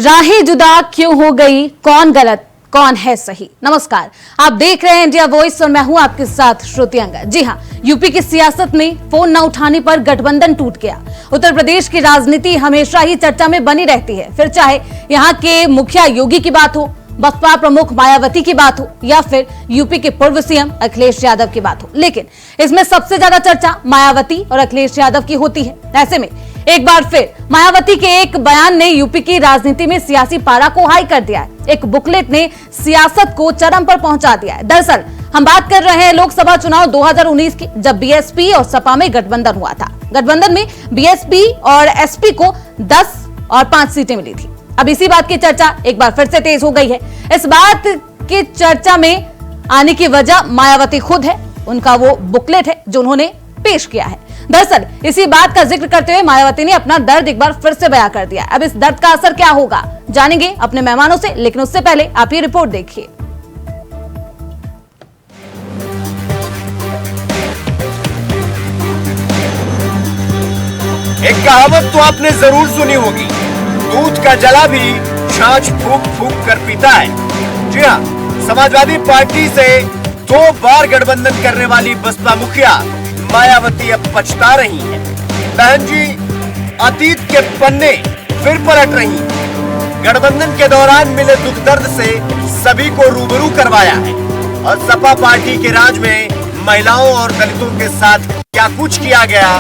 राहें जुदा क्यों हो गई, कौन गलत कौन है सही। नमस्कार, आप देख रहे हैं इंडिया वॉइस और मैं हूं आपके साथ श्रुति अंगद। जी हां, यूपी की सियासत में फोन न उठाने पर गठबंधन टूट गया। उत्तर प्रदेश की राजनीति हमेशा ही चर्चा में बनी रहती है, फिर चाहे यहां के मुखिया योगी की बात हो, बसपा प्रमुख मायावती की बात हो या फिर यूपी के पूर्व सीएम अखिलेश यादव की बात हो। लेकिन इसमें सबसे ज्यादा चर्चा मायावती और अखिलेश यादव की होती है। ऐसे में एक बार फिर मायावती के एक बयान ने यूपी की राजनीति में सियासी पारा को हाई कर दिया है। एक बुकलेट ने सियासत को चरम पर पहुंचा दिया है। दरअसल हम बात कर रहे हैं लोकसभा चुनाव 2019 की, जब बीएसपी और सपा में गठबंधन हुआ था। गठबंधन में बीएसपी और एसपी को 10 और 5 सीटें मिली थी। अब इसी बात की चर्चा एक बार फिर से तेज हो गई है। इस बात की चर्चा में आने की वजह मायावती खुद है, उनका वो बुकलेट है जो उन्होंने पेश किया है। दरअसल इसी बात का जिक्र करते हुए मायावती ने अपना दर्द एक बार फिर से बयां कर दिया। अब इस दर्द का असर क्या होगा जानेंगे अपने मेहमानों से, लेकिन उससे पहले आप ये रिपोर्ट देखिए। एक कहावत तो आपने जरूर सुनी होगी, दूध का जला भी छाछ फूंक फूंक कर पीता है। जी हाँ, समाजवादी पार्टी से 2 बार गठबंधन करने वाली बसपा मुखिया मायावती अब पछता रही हैं। बहन जी अतीत के पन्ने फिर पलट रही हैं। गठबंधन के दौरान मिले दुख दर्द से सभी को रूबरू करवाया है और सपा पार्टी के राज में महिलाओं और दलितों के साथ क्या कुछ किया गया,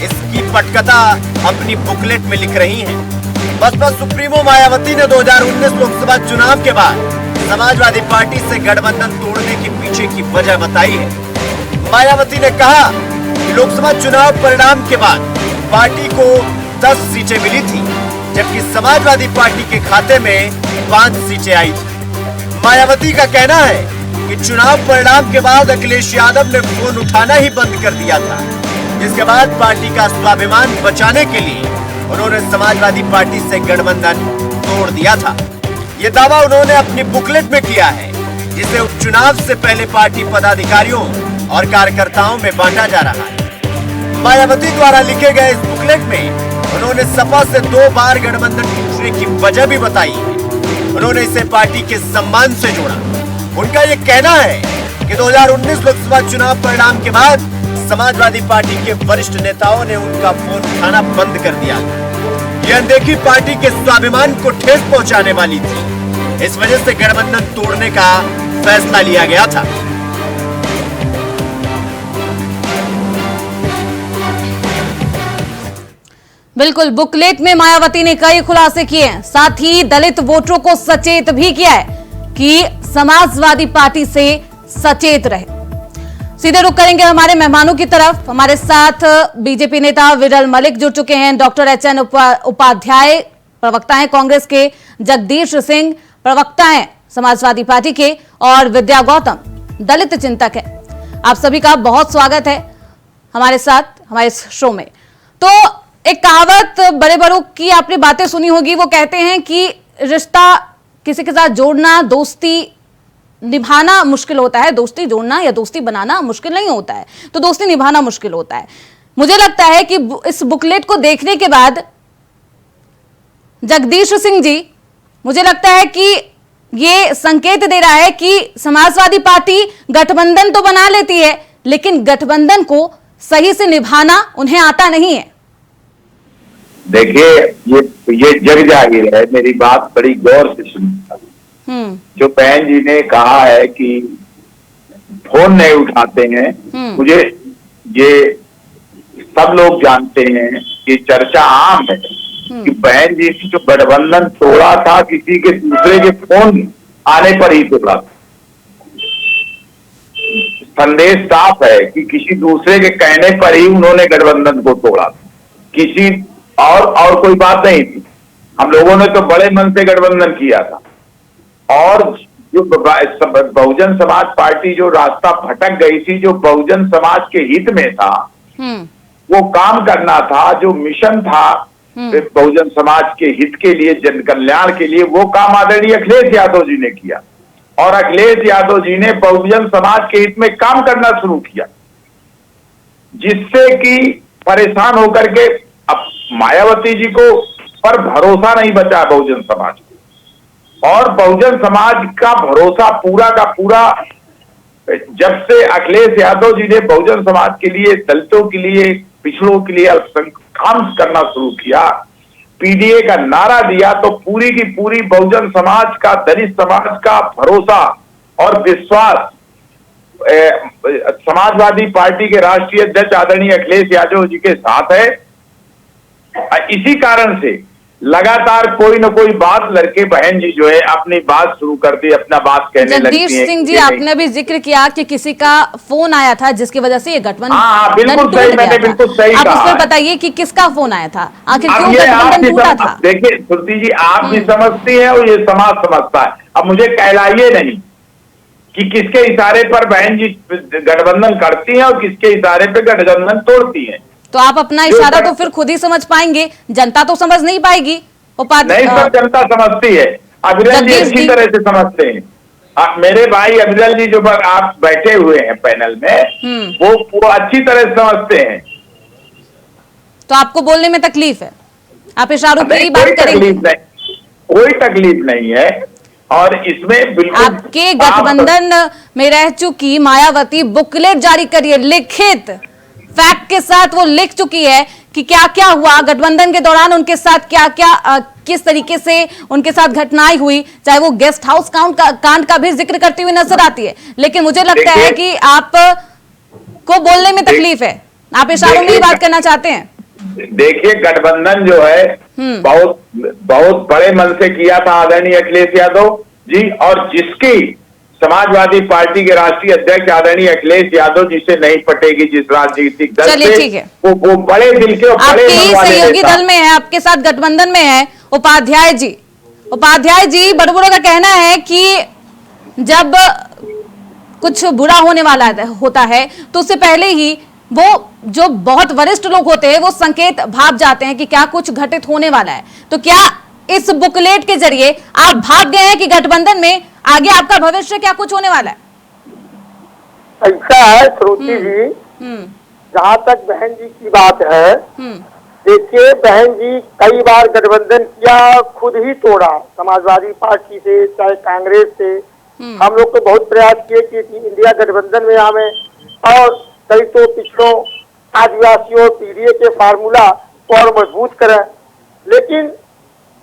इसकी पटकथा अपनी बुकलेट में लिख रही हैं। बसपा सुप्रीमो मायावती ने 2019 लोकसभा चुनाव के बाद समाजवादी पार्टी से गठबंधन तोड़ने के पीछे की वजह बताई है। मायावती ने कहा कि लोकसभा चुनाव परिणाम के बाद पार्टी को 10 सीटें मिली थी, जबकि समाजवादी पार्टी के खाते में 5 सीटें आई थी। मायावती का कहना है कि चुनाव परिणाम के बाद अखिलेश यादव ने फोन उठाना ही बंद कर दिया था, जिसके बाद पार्टी का स्वाभिमान बचाने के लिए उन्होंने समाजवादी पार्टी से गठबंधन तोड़ दिया था। ये दावा उन्होंने अपनी बुकलेट में किया है, जिसे उपचुनाव से पहले पार्टी पदाधिकारियों और कार्यकर्ताओं में बांटा जा रहा है। मायावती द्वारा लिखे गए इस बुकलेट में उन्होंने सपा से 2 बार गठबंधन टूटने की वजह भी बताई है। उन्होंने इसे पार्टी के सम्मान से जोड़ा। उनका ये कहना है कि 2019 लोकसभा चुनाव परिणाम के बाद समाजवादी पार्टी के वरिष्ठ नेताओं ने उनका फोन उठाना बंद कर दिया। यह अनदेखी पार्टी के स्वाभिमान को ठेस पहुंचाने वाली थी। इस वजह से गठबंधन तोड़ने का फैसला लिया गया था। बिल्कुल, बुकलेट में मायावती ने कई खुलासे किए हैं, साथ ही दलित वोटरों को सचेत भी किया है कि समाजवादी पार्टी से सचेत रहे। सीधे रुख करेंगे हमारे मेहमानों की तरफ। हमारे साथ बीजेपी नेता विरल मलिक जुड़ चुके हैं, डॉक्टर एचएन उपाध्याय प्रवक्ता हैं कांग्रेस के, जगदीश सिंह प्रवक्ता हैं समाजवादी पार्टी के और विद्या गौतम दलित चिंतक है। आप सभी का बहुत स्वागत है हमारे साथ हमारे इस शो में। तो एक कहावत बड़े बड़ों की आपने बातें सुनी होगी, वो कहते हैं कि रिश्ता किसी के साथ जोड़ना, दोस्ती निभाना मुश्किल होता है, दोस्ती जोड़ना या दोस्ती बनाना मुश्किल नहीं होता है, तो दोस्ती निभाना मुश्किल होता है। मुझे लगता है कि इस बुकलेट को देखने के बाद जगदीश सिंह जी, मुझे लगता है कि ये संकेत दे रहा है कि समाजवादी पार्टी गठबंधन तो बना लेती है, लेकिन गठबंधन को सही से निभाना उन्हें आता नहीं है। देखिए, ये जग जाहिर है, मेरी बात बड़ी गौर से सुनिए। जो बहन जी ने कहा है कि फोन नहीं उठाते हैं, मुझे ये सब लोग जानते हैं, ये चर्चा आम है कि बहन जी ने जो गठबंधन तोड़ा था किसी के दूसरे के फोन आने पर ही तोड़ा। संदेश साफ है कि किसी दूसरे के कहने पर ही उन्होंने गठबंधन को तोड़ा, किसी और कोई बात नहीं थी। हम लोगों ने तो बड़े मन से गठबंधन किया था और जो बहुजन समाज पार्टी जो रास्ता भटक गई थी, जो बहुजन समाज के हित में था, वो काम करना था, जो मिशन था बहुजन समाज के हित के लिए, जन कल्याण के लिए, वो काम आदरणीय अखिलेश यादव जी ने किया और अखिलेश यादव जी ने बहुजन समाज के हित में काम करना शुरू किया, जिससे कि परेशान होकर के अब मायावती जी को पर भरोसा नहीं बचा बहुजन समाज को। और बहुजन समाज का भरोसा पूरा का पूरा, जब से अखिलेश यादव जी ने बहुजन समाज के लिए, दलितों के लिए, पिछड़ों के लिए काम करना शुरू किया, पीडीए का नारा दिया, तो पूरी की पूरी बहुजन समाज का, दलित समाज का भरोसा और विश्वास समाजवादी पार्टी के राष्ट्रीय अध्यक्ष आदरणीय अखिलेश यादव जी के साथ है। इसी कारण से लगातार कोई न कोई बात लड़के बहन जी जो है अपनी बात शुरू करती, अपना बात कहने लगती है। जगदीश सिंह जी, आपने भी जिक्र किया कि किसी का फोन आया था जिसकी वजह से ये गठबंधन बिल्कुल सही, मैंने बिल्कुल सही कहा। आप इस पर बताइए कि किसका फोन आया था, आखिर क्यों ये गठबंधन टूटा था? देखिए श्रुति जी, आप भी समझती हैं और ये समाज समझता है। अब मुझे कहलाइए नहीं कि किसके इशारे पर बहन जी गठबंधन करती हैं और किसके इशारे पे गठबंधन तोड़ती हैं। तो आप अपना इशारा तो फिर खुद ही समझ पाएंगे, जनता तो समझ नहीं पाएगी। नहीं, सब जनता समझती है। अभिनव जी अच्छी तरह से समझते हैं। मेरे भाई अभिनव जी जो आप बैठे हुए हैं पैनल में, वो अच्छी तरह से समझते हैं। तो आपको बोलने में तकलीफ है, आप इशारों की बात करेंगे? कोई तकलीफ नहीं है। और इसमें बिल्कुल आपके गठबंधन में रह चुकी मायावती बुकलेट जारी करिए, लिखित फैक्ट के साथ वो लिख चुकी है कि क्या क्या हुआ गठबंधन के दौरान, उनके साथ क्या क्या किस तरीके से उनके साथ घटनाएं हुई, चाहे वो गेस्ट हाउस कांड का भी जिक्र करती हुई नजर आती है। लेकिन मुझे लगता है कि आप को बोलने में तकलीफ है, आप इशारों में ही बात करना चाहते हैं। देखिए, गठबंधन जो है बहुत बहुत बड़े मन से किया था आदरणीय अखिलेश यादव जी, और जिसकी समाजवादी पार्टी के राष्ट्रीय अध्यक्ष आदरणीय अखिलेश यादव जी से नहीं पटेगी, जिस राजनीतिक दल से, ठीक है, वो बड़े दिल के और बड़े आपके सहयोगी दल में है, आपके साथ गठबंधन में है उपाध्याय जी। उपाध्याय जी, बड़बड़ों का कहना है कि जब कुछ बुरा होने वाला होता है तो उससे पहले ही वो जो बहुत वरिष्ठ लोग होते हैं वो संकेत भाप जाते हैं कि क्या कुछ घटित होने वाला है। तो क्या इस बुकलेट के जरिए आप भाग गए हैं कि गठबंधन में आगे आपका भविष्य क्या कुछ होने वाला है? ऐसा है श्रुति जी, जहाँ तक बहन जी की बात है, देखिए बहन जी कई बार गठबंधन किया, खुद ही तोड़ा, समाजवादी पार्टी से चाहे कांग्रेस से। हम लोग तो बहुत प्रयास किए कि इंडिया गठबंधन में आवे और दलितों, पिछड़ों, आदिवासियों, पीडीए के फार्मूला को और मजबूत करें, लेकिन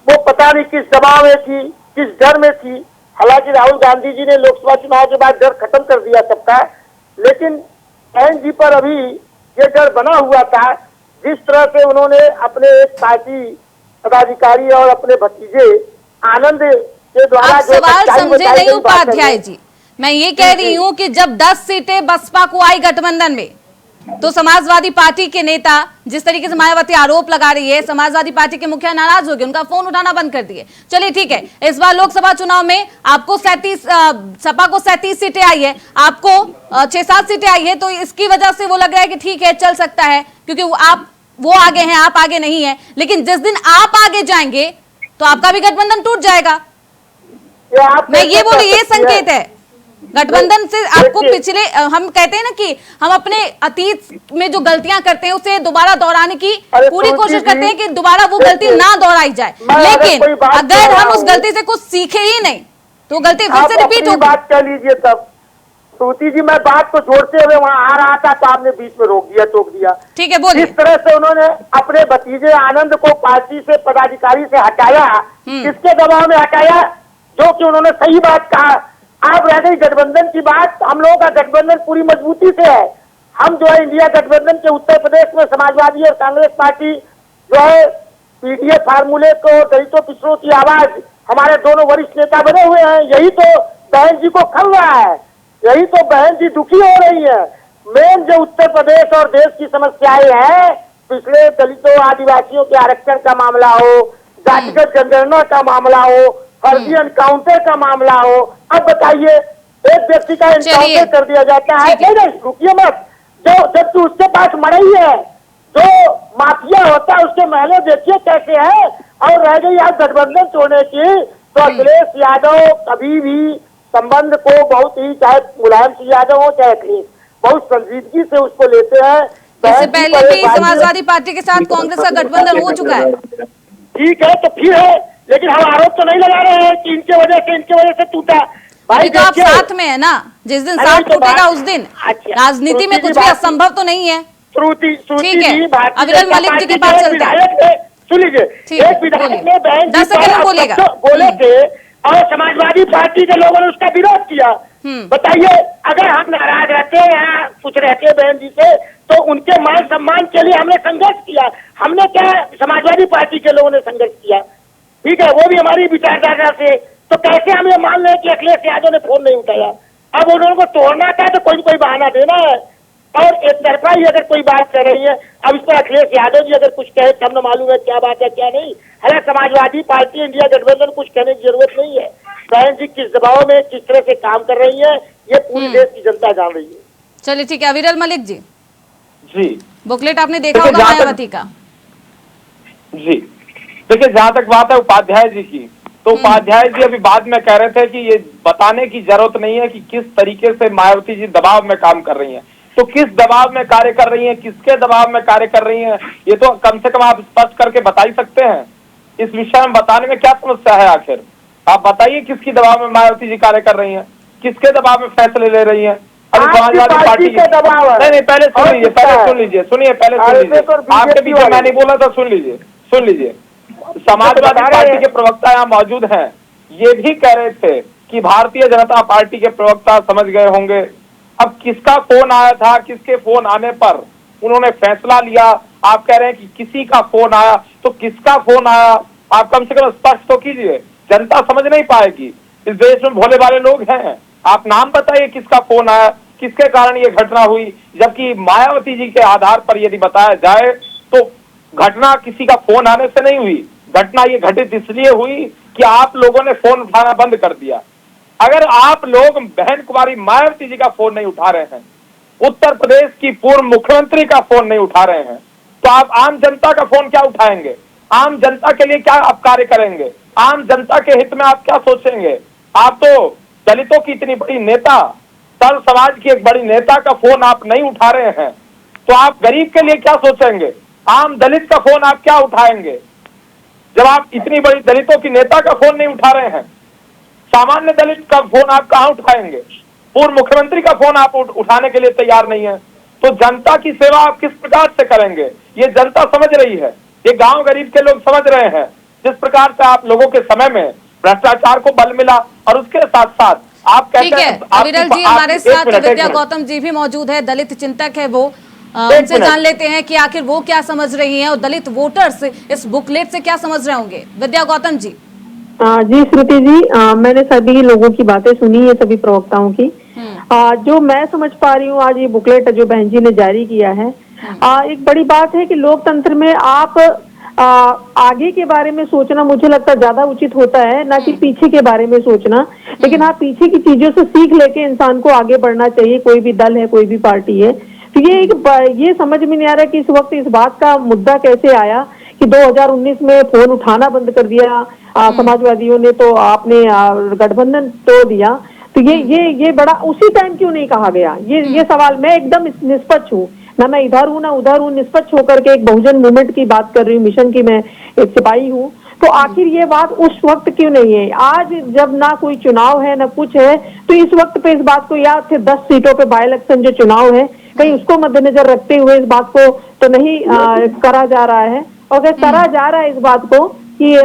वो पता नहीं किस दबाव में थी, किस डर में थी। हालांकि राहुल गांधी जी ने लोकसभा चुनाव के बाद डर खत्म कर दिया सबका, लेकिन बहन जी पर अभी ये डर बना हुआ था। जिस तरह से उन्होंने अपने एक पार्टी पदाधिकारी और अपने भतीजे आनंद के द्वारा आप सवाल समझे नहीं उपाध्याय जी, मैं ये कह रही हूँ कि जब 10 सीटें बसपा को आई गठबंधन में, तो समाजवादी पार्टी के नेता जिस तरीके से मायावती आरोप लगा रही है, समाजवादी पार्टी के मुखिया नाराज हो गए, उनका फोन उठाना बंद कर दिए। चलिए ठीक है, इस बार लोकसभा चुनाव में आपको 37 सपा को 37 सीटें आई है, आपको 6-7 सीटें आई है, तो इसकी वजह से वो लग रहा है कि ठीक है चल सकता है, क्योंकि वो आगे हैं, आप आगे नहीं है। लेकिन जिस दिन आप आगे जाएंगे तो आपका भी गठबंधन टूट जाएगा। मैं ये बोली, ये संकेत है गठबंधन से आपको। पिछले हम कहते हैं ना कि हम अपने अतीत में जो गलतियां करते हैं उसे दोबारा दोहराने की पूरी कोशिश करते हैं कि दोबारा वो गलती ना दोहराई जाए, लेकिन अगर हम उस गलती से कुछ सीखे ही नहीं तो गलती फिर से रिपीट होगी। बात कर लीजिए तब श्रुति जी, मैं बात को जोड़ते हुए वहाँ आ रहा था तो आपने बीच में रोक दिया, टोक दिया। ठीक है, बोलिए। जिस तरह से उन्होंने अपने भतीजे आनंद को पार्टी से, पदाधिकारी से हटाया, किसके दबाव में हटाया? जो कि उन्होंने सही बात कहा। आप रह गई गठबंधन की बात, हम लोगों का गठबंधन पूरी मजबूती से है। हम जो है इंडिया गठबंधन के उत्तर प्रदेश में समाजवादी और कांग्रेस पार्टी जो है पीडीए फार्मूले को, दलितों पिछड़ों की आवाज, हमारे दोनों वरिष्ठ नेता बने हुए हैं। यही तो बहन जी को खल रहा है, यही तो बहन जी दुखी हो रही है। मेन जो उत्तर प्रदेश और देश की समस्याएं हैं, पिछले दलितों, आदिवासियों के आरक्षण का मामला हो, जातिगत जनगणना का मामला हो, फर्जी एनकाउंटर का मामला हो, अब बताइए एक व्यक्ति का एनकाउंटर कर दिया जाता है। नहीं, रुकिए मत, जो जब तू उसके पास मरई है, जो माफिया होता है उसके महले देखिए कैसे है। और रह गई आप गठबंधन तोड़ने की, तो अखिलेश यादव कभी भी संबंध को बहुत ही, चाहे मुलायम सिंह यादव हो चाहे अखिलेश, बहुत संजीदगी से उसको लेते हैं। इससे पहले भी समाजवादी पार्टी के साथ कांग्रेस का गठबंधन हो चुका है। ठीक है, तो फिर है, लेकिन हम आरोप तो नहीं लगा रहे हैं कि इनके वजह से टूटा। भाई तो आप साथ में है ना, जिस दिन साथ टूटेगा उस दिन। अच्छा, राजनीति में कुछ भी असंभव तो नहीं है। ठीक है, अविरल मलिक जी के पास चलते हैं। सुन लीजिए, एक विधायक ने बहन जी बोले थे और समाजवादी पार्टी के लोगों ने उसका विरोध किया। बताइए, अगर हम नाराज रहते हैं कुछ रहते बहन जी से, तो उनके मान सम्मान के लिए हमने संघर्ष किया। हमने क्या, समाजवादी पार्टी के लोगों ने संघर्ष किया, ठीक है, वो भी हमारी विचारधारा से। तो कैसे हम ये मान लें कि अखिलेश यादव ने फोन नहीं उठाया? अब उन्होंने तोड़ना था तो कोई बहाना देना है, और एक तरफा ही अगर कोई बात कर रही है। अब इस पर अखिलेश यादव जी अगर कुछ कहे तब न मालूम है क्या बात है क्या नहीं। हालांकि समाजवादी पार्टी इंडिया गठबंधन कुछ कहने की जरूरत नहीं है। बहन जी किस दबाव में किस तरह से काम कर रही है ये पूरी देश की जनता जान रही है। चलिए ठीक है, अविरल मलिक जी जी, बुकलेट आपने देखा होगा मायावती का। जी देखिए, जहां तक बात है उपाध्याय जी की, तो उपाध्याय जी अभी बाद में कह रहे थे कि ये बताने की जरूरत नहीं है कि किस तरीके से मायावती जी दबाव में काम कर रही हैं। तो किस दबाव में कार्य कर रही हैं, किसके दबाव में कार्य कर रही हैं, ये तो कम से कम आप स्पष्ट करके बता ही सकते हैं। इस विषय में बताने में क्या समस्या है? आखिर आप बताइए किसकी दबाव में मायावती जी कार्य कर रही हैं, किसके दबाव में फैसले ले रही हैं? अभी समाजवादी पार्टी के दबाव है। नहीं, पहले सुन लीजिए, आपके पीछे मैं नहीं बोला था, सुन लीजिए। समाजवादी पार्टी के प्रवक्ता यहाँ मौजूद हैं, ये भी कह रहे थे कि भारतीय जनता पार्टी के प्रवक्ता समझ गए होंगे। अब किसका फोन आया था, किसके फोन आने पर उन्होंने फैसला लिया? आप कह रहे हैं कि किसी का फोन आया, तो किसका फोन आया आप कम से कम स्पष्ट तो कीजिए, जनता समझ नहीं पाएगी। इस देश में भोले भाले लोग हैं, आप नाम बताइए किसका फोन आया, किसके कारण ये घटना हुई। जबकि मायावती जी के आधार पर यदि बताया जाए तो घटना किसी का फोन आने से नहीं हुई, घटना ये घटित इसलिए हुई कि आप लोगों ने फोन उठाना बंद कर दिया। अगर आप लोग बहन कुमारी मायावती जी का फोन नहीं उठा रहे हैं, उत्तर प्रदेश की पूर्व मुख्यमंत्री का फोन नहीं उठा रहे हैं, तो आप आम जनता का फोन क्या उठाएंगे? आम जनता के लिए क्या आप कार्य करेंगे? आम जनता के हित में आप क्या सोचेंगे? आप तो दलितों की इतनी बड़ी नेता, सर्व समाज की एक बड़ी नेता का फोन आप नहीं उठा रहे हैं, तो आप गरीब के लिए क्या सोचेंगे? आम दलित का फोन आप क्या उठाएंगे जब आप इतनी बड़ी दलितों की नेता का फोन नहीं उठा रहे हैं? सामान्य दलित का फोन आप कहां उठाएंगे? पूर्व मुख्यमंत्री का फोन आप उठाने के लिए तैयार नहीं है, तो जनता की सेवा आप किस प्रकार से करेंगे? ये जनता समझ रही है, ये गांव गरीब के लोग समझ रहे हैं। जिस प्रकार से आप लोगों के समय में भ्रष्टाचार को बल मिला, और उसके साथ साथ आप कहते हैं। अविरल जी हमारे साथ विद्या गौतम जी भी मौजूद है, दलित चिंतक है वो, उनसे जान लेते हैं कि आखिर वो क्या समझ रही हैं और दलित वोटर्स इस बुकलेट से क्या समझ रहे होंगे। विद्या गौतम जी। जी श्रुति जी, मैंने सभी लोगों की बातें सुनी है, सभी प्रवक्ताओं की। जो मैं समझ पा रही हूँ, आज ये बुकलेट जो बहन जी ने जारी किया है, एक बड़ी बात है कि लोकतंत्र में आप आगे के बारे में सोचना मुझे लगता है ज्यादा उचित होता है, ना कि पीछे के बारे में सोचना। लेकिन आप पीछे की चीजों से सीख लेके इंसान को आगे बढ़ना चाहिए, कोई भी दल है, कोई भी पार्टी है। तो ये समझ में नहीं आ रहा कि इस वक्त इस बात का मुद्दा कैसे आया कि 2019 में फोन उठाना बंद कर दिया समाजवादियों ने, तो आपने गठबंधन तोड़ दिया। तो ये बड़ा उसी टाइम क्यों नहीं कहा गया? ये सवाल, मैं एकदम निष्पक्ष हूँ, ना मैं इधर हूँ ना उधर हूँ, निष्पक्ष होकर के एक बहुजन मूवमेंट की बात कर रही हूँ, मिशन की मैं एक सिपाही हूँ। तो आखिर ये बात उस वक्त क्यों नहीं है? आज जब ना कोई चुनाव है ना कुछ है, तो इस वक्त पे इस बात को, या फिर 10 सीटों पे बाई इलेक्शन जो चुनाव है, कहीं उसको मद्देनजर रखते हुए इस बात को तो नहीं करा जा रहा है? और अगर करा जा रहा है इस बात को कि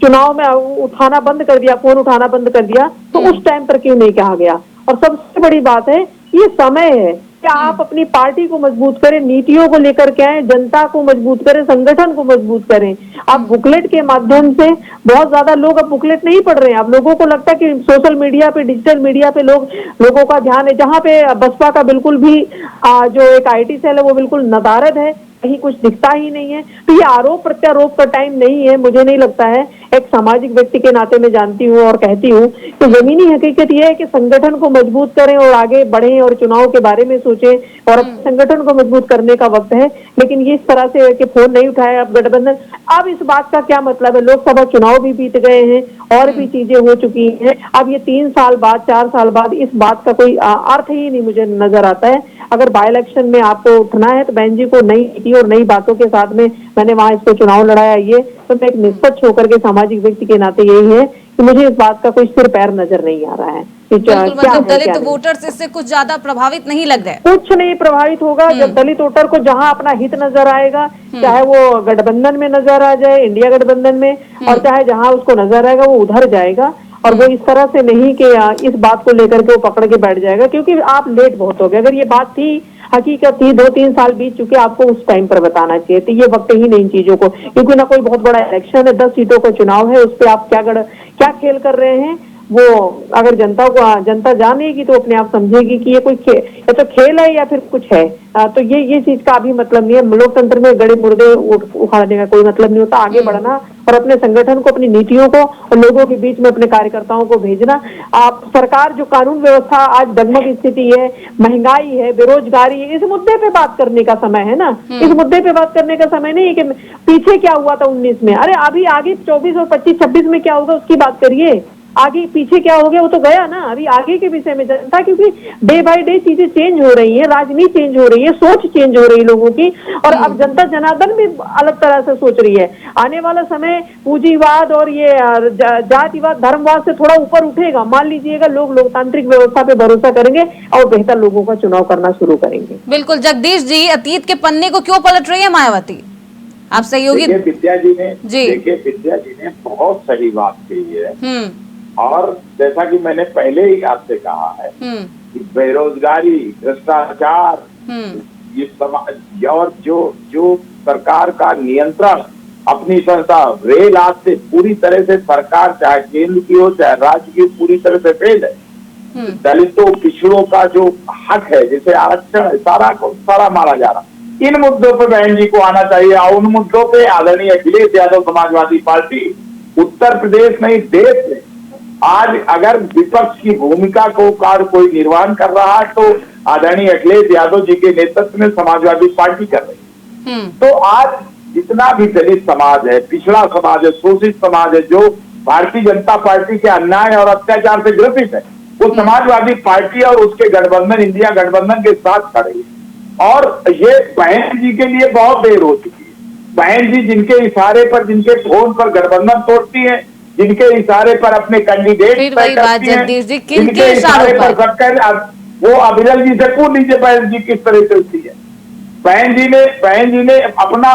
चुनाव में उठाना बंद कर दिया, फोन उठाना बंद कर दिया, तो उस टाइम पर क्यों नहीं कहा गया? और सबसे बड़ी बात है, ये समय है कि आप अपनी पार्टी को मजबूत करें, नीतियों को लेकर के आए, जनता को मजबूत करें, संगठन को मजबूत करें। आप बुकलेट के माध्यम से, बहुत ज्यादा लोग अब बुकलेट नहीं पढ़ रहे हैं। अब लोगों को लगता है कि सोशल मीडिया पे, डिजिटल मीडिया पे लोगों का ध्यान है, जहाँ पे बसपा का बिल्कुल भी जो एक IT सेल है वो बिल्कुल नदारद है, कहीं कुछ दिखता ही नहीं है। तो ये आरोप प्रत्यारोप का टाइम नहीं है, मुझे नहीं लगता है। एक सामाजिक व्यक्ति के नाते मैं जानती हूँ और कहती हूँ तो जमीनी हकीकत ये है कि संगठन को मजबूत करें और आगे बढ़ें और चुनाव के बारे में सोचें और संगठन को मजबूत करने का वक्त है। लेकिन ये इस तरह से कि फोन नहीं उठाया अब गठबंधन, अब इस बात का क्या मतलब है? लोकसभा चुनाव भी बीत गए हैं और भी चीजें हो चुकी हैं। अब ये 3 साल बाद, 4 साल बाद इस बात का कोई अर्थ ही नहीं मुझे नजर आता है। अगर बाई इलेक्शन में आपको उठना है तो बहन जी को नई नीति और नई बातों के साथ में मैंने वहां इसको चुनाव लड़ाया, ये तो मैं एक निष्पक्ष होकर के सामाजिक व्यक्ति के नाते यही है कि मुझे इस बात का कोई सिर पैर नजर नहीं आ रहा है कि मतलब दलित वोटर्स इससे कुछ ज्यादा प्रभावित नहीं लग रहे। कुछ नहीं प्रभावित होगा। जब दलित वोटर को जहां अपना हित नजर आएगा, चाहे वो गठबंधन में नजर आ जाए, इंडिया गठबंधन में, और चाहे जहां उसको नजर आएगा वो उधर जाएगा। और वो इस तरह से नहीं कि इस बात को लेकर के वो पकड़ के बैठ जाएगा, क्योंकि आप लेट बहुत हो गए। अगर ये बात थी, हकीकत थी, 2-3 साल बीत चुके, आपको उस टाइम पर बताना चाहिए। तो ये वक्त ही नहीं इन चीजों को, क्योंकि ना कोई बहुत बड़ा इलेक्शन है, 10 सीटों का चुनाव है, उस पर आप क्या खेल कर रहे हैं वो अगर जनता जानेगी तो अपने आप समझेगी कि ये कोई या तो खेल है या फिर कुछ है। तो ये चीज का अभी मतलब नहीं है। लोकतंत्र में गड़े मुर्दे उखाड़ने का कोई मतलब नहीं होता। आगे बढ़ना और अपने संगठन को, अपनी नीतियों को और लोगों के बीच में अपने कार्यकर्ताओं को भेजना। आप सरकार जो कानून व्यवस्था आज डगमग स्थिति है, महंगाई है, बेरोजगारी है, इस मुद्दे पे बात करने का समय है ना। इस मुद्दे पे बात करने का समय नहीं है कि पीछे क्या हुआ था 19 में। अरे अभी आगे 24 और 25, 26 में क्या होगा उसकी बात करिए। आगे पीछे क्या हो गया वो तो गया ना। अभी आगे के विषय में जनता, क्योंकि डे बाय डे चीजें चेंज हो रही है, राजनीति चेंज हो रही है, सोच चेंज हो रही है लोगों की, और अब जनता जनार्दन भी अलग तरह से सोच रही है। आने वाला समय पूंजीवाद और ये जातिवाद, धर्मवाद से थोड़ा ऊपर उठेगा। मान लीजिएगा लोग लोकतांत्रिक व्यवस्था पे भरोसा करेंगे और बेहतर लोगों का चुनाव करना शुरू करेंगे। बिल्कुल जगदीश जी, अतीत के पन्ने को क्यों पलट रही है मायावती? आप सहयोगी विद्या जी ने बहुत सही बात कही है। और जैसा कि मैंने पहले ही आपसे कहा है कि बेरोजगारी, भ्रष्टाचार, ये समाज और जो सरकार का नियंत्रण अपनी संस्था रेल आज से पूरी तरह से सरकार, चाहे केंद्र की हो चाहे राज्य की, पूरी तरह से फेल है। दलितों पिछड़ों का जो हक है, जैसे आरक्षण है, सारा मारा जा रहा। इन मुद्दों पे बहन जी को आना चाहिए। और उन मुद्दों पे आदरणीय अखिलेश यादव समाजवादी पार्टी उत्तर प्रदेश नहीं देश में आज अगर विपक्ष की भूमिका को कोई निर्वहन कर रहा है तो आदरणीय अखिलेश यादव जी के नेतृत्व में समाजवादी पार्टी कर रही है। तो आज जितना भी दलित समाज है, पिछड़ा समाज है, शोषित समाज है, जो भारतीय जनता पार्टी के अन्याय और अत्याचार से ग्रसित है, वो समाजवादी पार्टी और उसके गठबंधन, इंडिया गठबंधन के साथ खड़े है। और ये बहन जी के लिए बहुत देर हो चुकी है। बहन जी जिनके इशारे पर, जिनके फोन पर गठबंधन तोड़ती है, जिनके इशारे पर अपने कैंडिडेट तय करती हैं, जिनके इशारे पर सबकर, वो अविरल जी से पूछ लीजिए बहन जी किस तरह से होती है। बहन जी ने अपना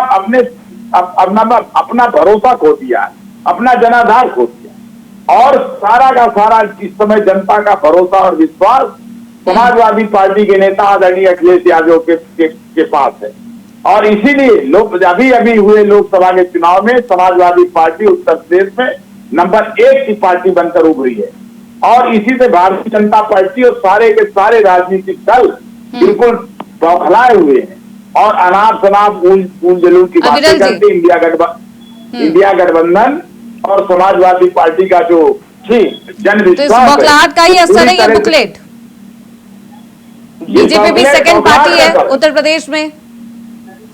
भरोसा खो दिया, अपना जनाधार खो दिया, और सारा का सारा इस समय जनता का भरोसा और विश्वास समाजवादी पार्टी के नेता आदरणीय अखिलेश यादव के पास है। और इसीलिए अभी हुए लोकसभा के चुनाव में समाजवादी पार्टी उत्तर प्रदेश में नंबर 1 की पार्टी बनकर उभरी है। और इसी से भारतीय जनता पार्टी और सारे के सारे राजनीतिक दल बिल्कुल बौखलाए हुए हैं और अनाप शनाप फूल जलूल की बातें करते। इंडिया गठबंधन और समाजवादी पार्टी का जो जन विश्वास, बौखलाहट का ही असर है ये बुकलेट। बीजेपी भी सेकंड पार्टी है उत्तर प्रदेश में।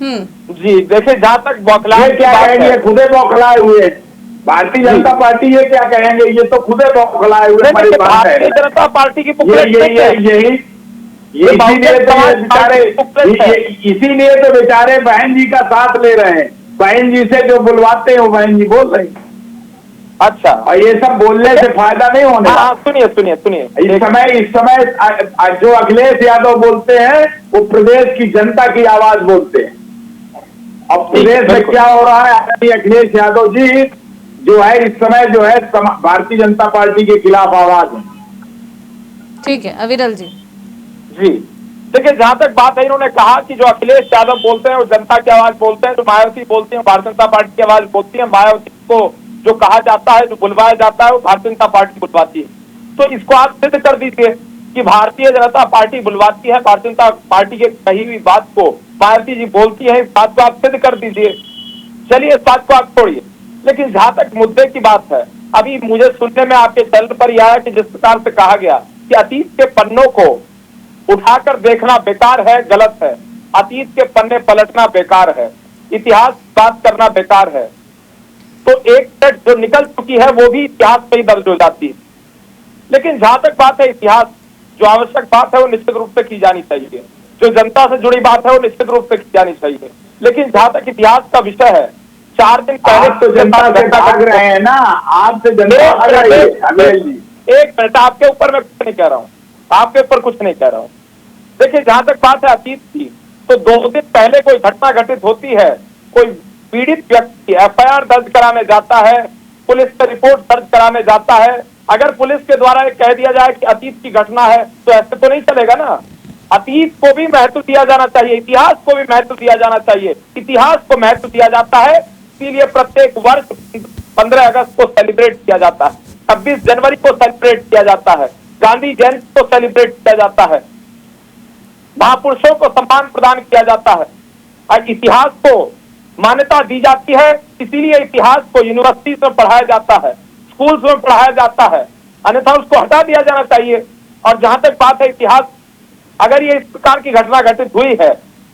जी देखिए, जहां तक बौखलाहट क्या कहेंगे, खुदे बौखलाए हुए हैं। भारतीय जनता पार्टी ये क्या कहेंगे, ये तो खुदे बौखलाए हुए। भारतीय जनता पार्टी की इसीलिए तो बेचारे बहन जी का साथ ले रहे हैं। बहन जी से जो बुलवाते हैं वो बहन जी बोल रहे हैं। अच्छा, और ये सब बोलने से फायदा नहीं होने। सुनिए इस समय जो अखिलेश यादव बोलते हैं वो प्रदेश की जनता की आवाज बोलते हैं। अब प्रदेश में क्या हो रहा है, अखिलेश यादव जी जो है इस समय जो है भारतीय जनता पार्टी के खिलाफ आवाज है। ठीक है अविरल जी। जी देखिए, जहां तक बात है, इन्होंने कहा कि जो अखिलेश यादव बोलते हैं वो जनता की आवाज बोलते हैं, जो मायावती बोलती है भारतीय जनता पार्टी की आवाज बोलती है। मायावती को जो कहा जाता है, जो बुलवाया जाता है, वो भारतीय जनता पार्टी बुलवाती है। तो इसको आप सिद्ध कर दीजिए कि भारतीय जनता पार्टी बुलवाती है, भारतीय जनता पार्टी के कही हुई बात को मायावती जी बोलती है, इस बात को आप सिद्ध कर दीजिए। चलिए इस बात को आप छोड़िए, लेकिन जहां तक मुद्दे की बात है, अभी मुझे सुनने में आपके चैनल पर यह आया कि जिस प्रकार से कहा गया कि अतीत के पन्नों को उठाकर देखना बेकार है, गलत है। अतीत के पन्ने पलटना बेकार है, इतिहास बात करना बेकार है। तो एक सेट जो निकल चुकी है वो भी इतिहास में ही दर्ज हो जाती है। लेकिन जहां तक बात है इतिहास, जो आवश्यक बात है वो निश्चित रूप से की जानी चाहिए। जो जनता से जुड़ी बात है वो निश्चित रूप से की जानी चाहिए। लेकिन जहां तक इतिहास का विषय है, 4 दिन पहले आप तो जनता से भाग रहे हैं ना, आपसे जनता भाग रही है। अनिल जी, एक मिनट, आपके ऊपर मैं कुछ नहीं कह रहा हूँ, आपके ऊपर कुछ नहीं कह रहा हूँ। देखिए, जहां तक बात है अतीत की, तो 2 दिन पहले कोई घटना घटित होती है, कोई पीड़ित व्यक्ति एफआईआर दर्ज कराने जाता है, पुलिस पे रिपोर्ट दर्ज कराने जाता है, अगर पुलिस के द्वारा ये कह दिया जाए कि अतीत की घटना है तो ऐसे तो नहीं चलेगा ना। अतीत को भी महत्व दिया जाना चाहिए, इतिहास को भी महत्व दिया जाना चाहिए। इतिहास को महत्व दिया जाता है, इसीलिए प्रत्येक वर्ष 15 अगस्त को सेलिब्रेट किया जाता है, 26 जनवरी को सेलिब्रेट किया जाता है, गांधी जयंती को सेलिब्रेट किया जाता है, महापुरुषों को सम्मान प्रदान किया जाता है और इतिहास को मान्यता दी जाती है। इसीलिए इतिहास को यूनिवर्सिटी में पढ़ाया जाता है, स्कूल्स में पढ़ाया जाता है, अन्यथा उसको हटा दिया जाना चाहिए। और जहां तक बात है इतिहास, अगर ये इस प्रकार की घटना घटित हुई है,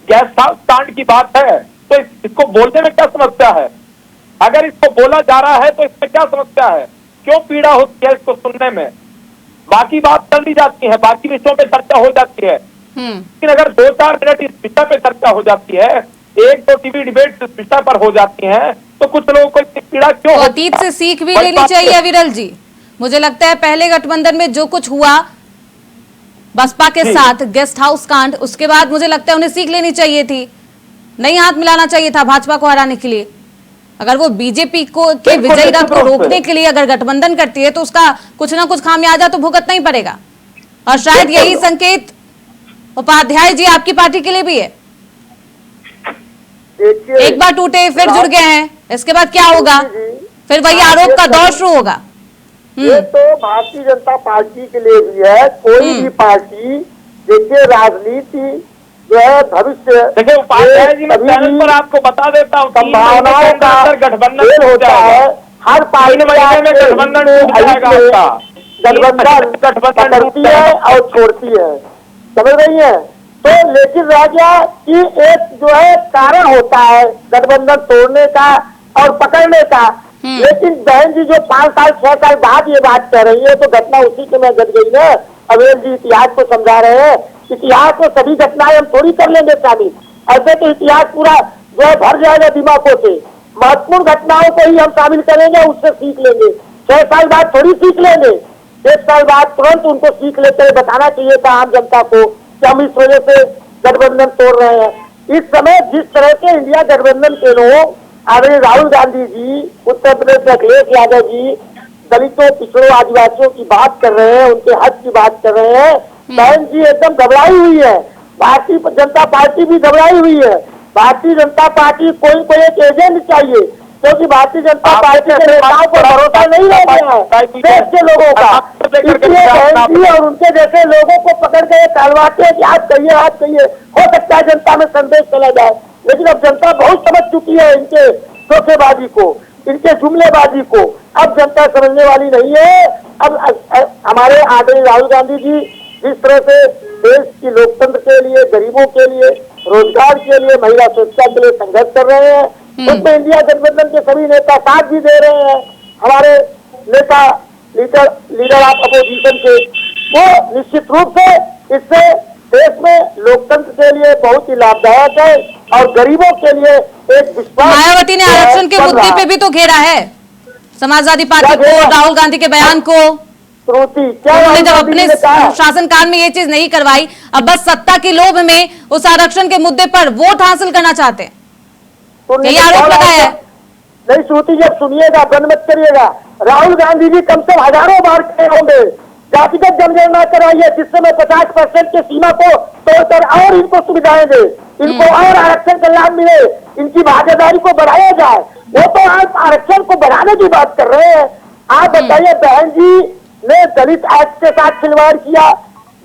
गेस्ट हाउस कांड की बात है, तो इसको बोलने में क्या समस्या है? अगर इसको बोला जा रहा है तो इसमें क्या समस्या है? क्यों पीड़ा होती है इसको सुनने में? बाकी बात कर दी जाती है, बाकी विषयों पे चर्चा हो जाती है, लेकिन अगर 2-4 मिनट इस विषय पे चर्चा हो जाती है, 1-2 टीवी डिबेट इस विषय पर हो जाती हैं, तो कुछ लोगों को इतनी पीड़ा क्यों? अतीत से सीख भी लेनी चाहिए विरल जी। मुझे लगता है पहले गठबंधन में जो कुछ हुआ बसपा के साथ, गेस्ट हाउस कांड, उसके बाद मुझे लगता है उन्हें सीख लेनी चाहिए थी, नहीं हाथ मिलाना चाहिए था भाजपा को हराने के लिए। अगर वो बीजेपी को के विजयी रथ को रोकने के लिए अगर गठबंधन करती है तो उसका कुछ ना कुछ खामियाजा तो भुगतना ही पड़ेगा। और शायद यही संकेत उपाध्याय जी आपकी पार्टी के लिए भी है। एक बार टूटे फिर जुड़ गए हैं, इसके बाद क्या होगा? फिर वही आरोप का दौर शुरू होगा। ये तो भारतीय जनता पार्टी के लिए भी है, कोई भी पार्टी, देखिए राजनीति जो है भविष्य, देखिए उपाध्याय जी, मैं चैनल पर आपको बता देता हूँ, संभावनाओं का गठबंधन हो है। हर पार्टी महीने में गठबंधन टूट जाएगा आपका, गठबंधन करती है और छोड़ती है, समझ रही है? तो लेकिन रह गया कि एक जो है कारण होता है गठबंधन तोड़ने का और पकड़ने का। लेकिन बहन जी जो 5 साल 6 साल बाद ये बात कह रही है, तो घटना उसी के में घट गई है। अवेल जी इतिहास को समझा रहे हैं, इतिहास में सभी घटनाएं हम थोड़ी कर लेंगे शामिल, ऐसे तो इतिहास पूरा जो है भर जाएगा दिमागों से। महत्वपूर्ण घटनाओं को ही हम शामिल करेंगे, उससे सीख लेंगे। 6 साल बाद थोड़ी सीख लेंगे, 1 साल बाद तुरंत उनको सीख लेते हुए बताना चाहिए था आम जनता को कि हम इस वजह से गठबंधन तोड़ रहे हैं। इस समय जिस तरह से इंडिया गठबंधन के लोग, आदरणीय राहुल गांधी जी, उत्तर प्रदेश में अखिलेश यादव जी दलितों, पिछड़ों, आदिवासियों की बात कर रहे हैं, उनके हक की बात कर रहे हैं, बहन जी एकदम घबराई हुई है। भारतीय जनता पार्टी भी घबराई हुई है। भारतीय जनता पार्टी कोई एक एजेंट चाहिए, क्योंकि भारतीय जनता पार्टी के नेताओं को भरोसा नहीं रह गया है देश के लोगों का। इसलिए बहन जी और उनके जैसे लोगों को पकड़ के टहलवाते हैं कि आप कहिए, हो सकता है जनता में संदेश चला जाए। लेकिन अब जनता बहुत समझ चुकी है इनके धोखेबाजी को, इनके जुमलेबाजी को। अब जनता समझने वाली नहीं है। अब हमारे आदरणीय राहुल गांधी जी जिस तरह से देश की लोकतंत्र के लिए, गरीबों के लिए, रोजगार के लिए, महिला सुरक्षा के लिए संघर्ष कर रहे हैं, उसमें इंडिया गठबंधन के सभी नेता साथ भी दे रहे हैं। हमारे नेता लीडर ऑफ अपोजिशन के, वो निश्चित रूप से इससे देश में लोकतंत्र के लिए बहुत ही लाभदायक है और गरीबों के लिए एक विश्वास। मायावती ने आरक्षण के मुद्दे पे भी तो घेरा है समाजवादी पार्टी को, राहुल गांधी के बयान को। उन्होंने जब अपने शासनकाल में ये चीज नहीं करवाई, अब बस सत्ता के लोभ में उस आरक्षण के मुद्दे पर वोट हासिल करना चाहते हैं, यही आरोप लगाया है। नहीं श्रुति, जब सुनिएगा, बंद मत करिएगा। राहुल गांधी जी कम से कम हजारों बार कहे होंगे जातिगत जनगणना कराइए, जिससे मैं 50% की सीमा को तोड़कर और इनको सुविधाएं दे, इनको और आरक्षण का लाभ मिले, इनकी भागीदारी को बढ़ाया जाए। वो तो आप आरक्षण को बढ़ाने की बात कर रहे हैं। आप बताइए, बहन जी ने दलित एक्ट के साथ खिलवाड़ किया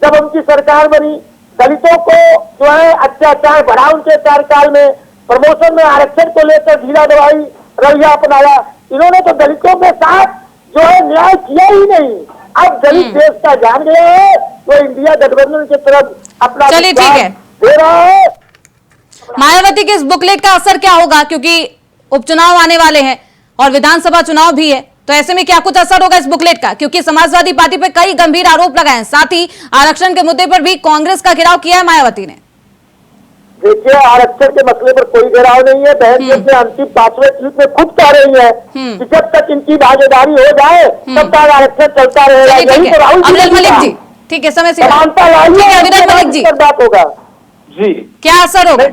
जब उनकी सरकार बनी, दलितों को जो है अत्याचार बढ़ा उनके कार्यकाल में, प्रमोशन में आरक्षण को लेकर ढीला दवाई रवैया अपनाया। इन्होंने तो दलितों के साथ जो है न्याय किया ही नहीं। अब दलित देश का जान गया है, तो इंडिया गठबंधन की तरफ अपना चलिए ठीक है दे रहा है। मायावती के इस बुकलेट का असर क्या होगा, क्योंकि उपचुनाव आने वाले हैं और विधानसभा चुनाव भी है, तो ऐसे में क्या कुछ असर होगा इस बुकलेट का? क्योंकि समाजवादी पार्टी पे कई गंभीर आरोप लगाए हैं, साथ ही आरक्षण के मुद्दे पर भी कांग्रेस का घेराव किया है मायावती ने। देखिए, आरक्षण के मसले पर कोई घेराव नहीं है। बहन जी अपने अंतिम 5वें ट्वीट में खुद कह रही है कि जब तक इनकी भागीदारी हो जाए तब तक आरक्षण चलता रहेगा। यही तो राहुल अविरल मलिक जी, ठीक है, समय से समानता लाइए, अविरल मलिक जी, बात होगा जी। क्या असर होगा?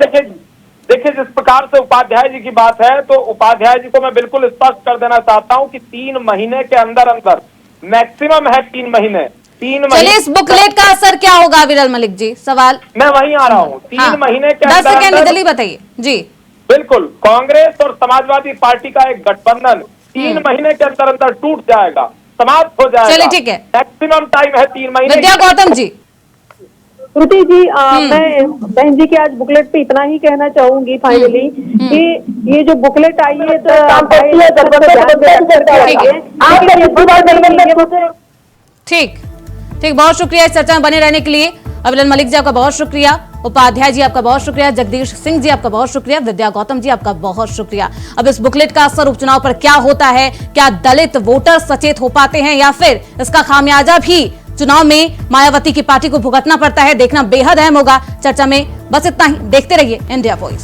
देखिए जिस प्रकार से उपाध्याय जी की बात है, तो उपाध्याय जी को मैं बिल्कुल स्पष्ट कर देना चाहता हूं कि 3 महीने के अंदर अंदर, मैक्सिमम है 3 महीने, 3 महीने। चलिए, इस बुकलेट का असर क्या होगा अविरल मलिक जी? सवाल मैं वहीं आ रहा हूं। 3 महीने के 10 अंदर सेकेंड जल्दी बताइए जी। बिल्कुल, कांग्रेस और समाजवादी पार्टी का एक गठबंधन 3 महीने के अंदर अंदर टूट जाएगा, समाप्त हो जाएगा। चलिए, ठीक है, मैक्सिमम टाइम है 3 महीने। विद्या गौतम जी। श्रुति जी, मैं बहन जी के आज बुकलेट पे इतना ही कहना चाहूंगी फाइनली कि ये जो बुकलेट आई है तो ठीक ठीक, बहुत शुक्रिया इस चर्चा में बने रहने के लिए। अविरल मलिक जी आपका बहुत शुक्रिया, उपाध्याय जी आपका बहुत शुक्रिया, जगदीश सिंह जी आपका बहुत शुक्रिया, विद्या गौतम जी आपका बहुत शुक्रिया। अब इस बुकलेट का असर उपचुनाव पर क्या होता है? क्या दलित वोटर सचेत हो पाते हैं या फिर इसका खामियाजा भी चुनाव में मायावती की पार्टी को भुगतना पड़ता है? देखना बेहद अहम होगा। चर्चा में बस इतना ही, देखते रहिए इंडिया वॉइस।